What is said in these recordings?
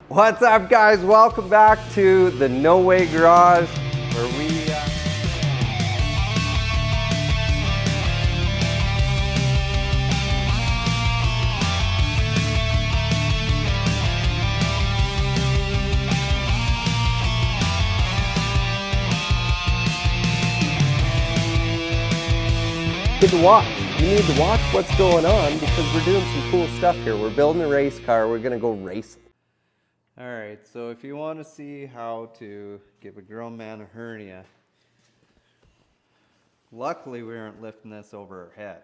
What's up, guys? Welcome back to the No Way Garage, where we need to watch. You need to watch what's going on because we're doing some cool stuff here. We're building a race car. We're gonna go racing. All right, so if you want to see how to give a grown man a hernia, luckily we aren't lifting this over our head.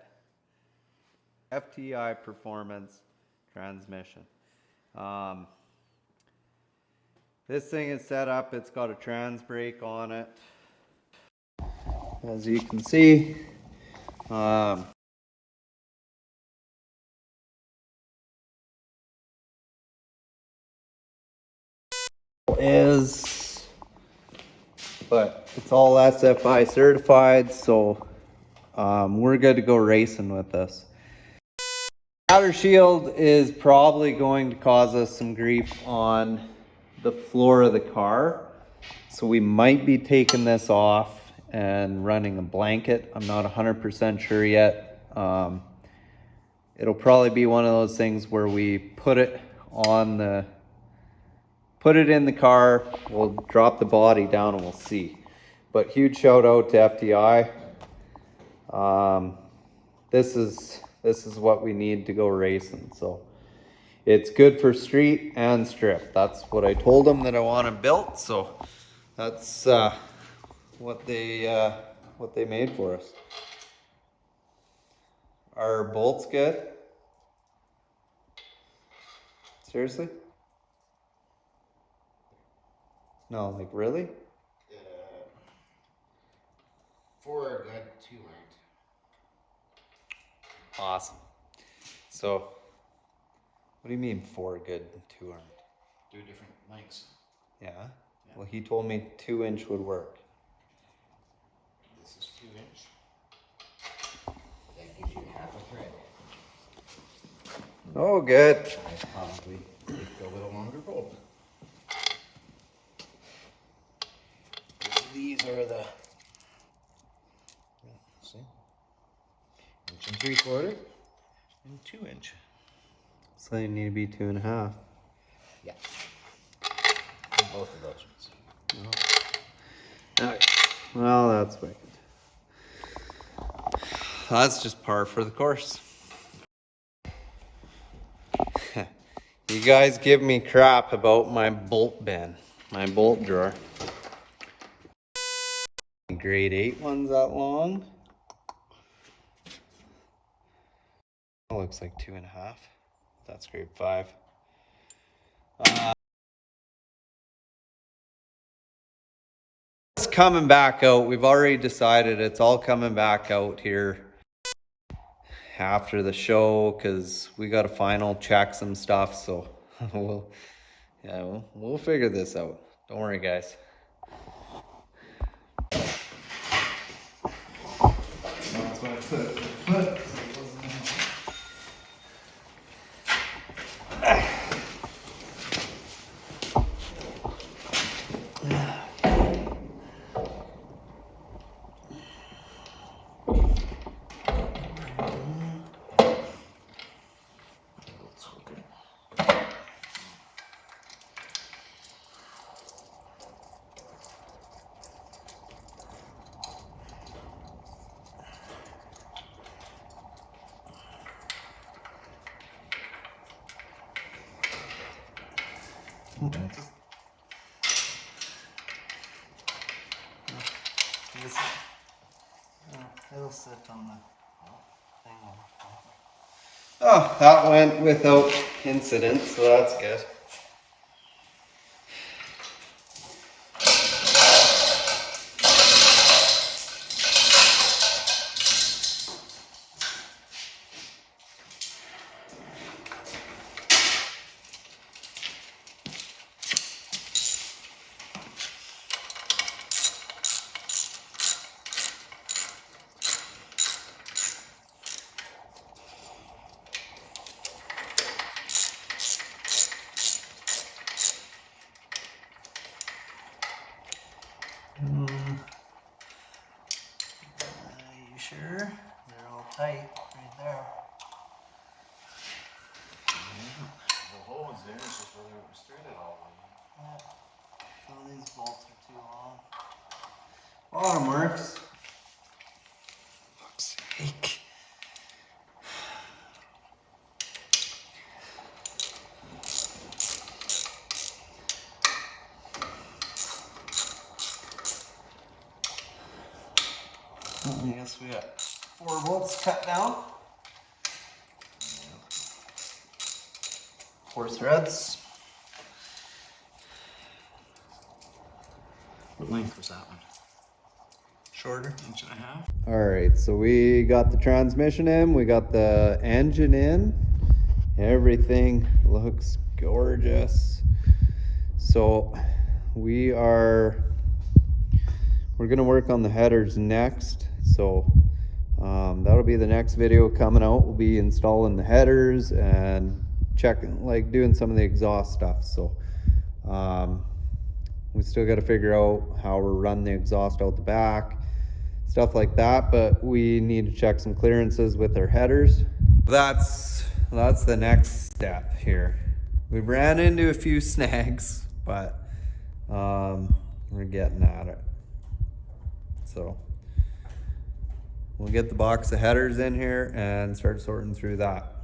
FTI Performance transmission. This thing is set up, it's got a trans brake on it. As you can see, but it's all SFI certified, so we're good to go racing with this. Outer shield is probably going to cause us some grief on the floor of the car, so we might be taking this off and running a blanket. I'm not 100% sure yet. It'll probably be one of those things where we put it in the car, we'll drop the body down and we'll see. But huge shout out to FTI. This is what we need to go racing. So it's good for street and strip. That's what I told them that I wanted built. So that's what they made for us. Are bolts good? Seriously? No, like really? Four are good, two aren't. Awesome. So, what do you mean 4 good and 2 aren't? Do different lengths. Yeah? Well, he told me 2-inch would work. This is 2-inch. That gives you half a thread. Oh, good. I probably take a little longer bolt. These are the, see, 1 3/4 and 2-inch. So they need to be 2.5. Yeah. And both of those ones. Oh. Okay. Well, that's wicked. That's just par for the course. You guys give me crap about my bolt bin, my bolt drawer. Grade 8 one's that long. That looks like 2.5. That's grade 5. It's coming back out. We've already decided it's all coming back out here after the show because we got to final check some stuff. So we'll figure this out. Don't worry, guys. That's what I put. It'll sit on the thing. Oh, that went without incident, so that's good. tight right there. The hole was there, it's just whether it was straight at all. Yeah. Some of these bolts are too long. Bottom works. Fuck's sake. I guess we got 4 bolts cut down. 4 threads. What length was that one? Shorter. 1.5 inches? Alright, so we got the transmission in, we got the engine in. Everything looks gorgeous. So we're gonna work on the headers next. So that'll be the next video coming out. We'll be installing the headers and checking, like doing some of the exhaust stuff. So we still got to figure out how we're running the exhaust out the back, stuff like that, but we need to check some clearances with our headers. That's the next step here. We ran into a few snags, but we're getting at it. So we'll get the box of headers in here and start sorting through that.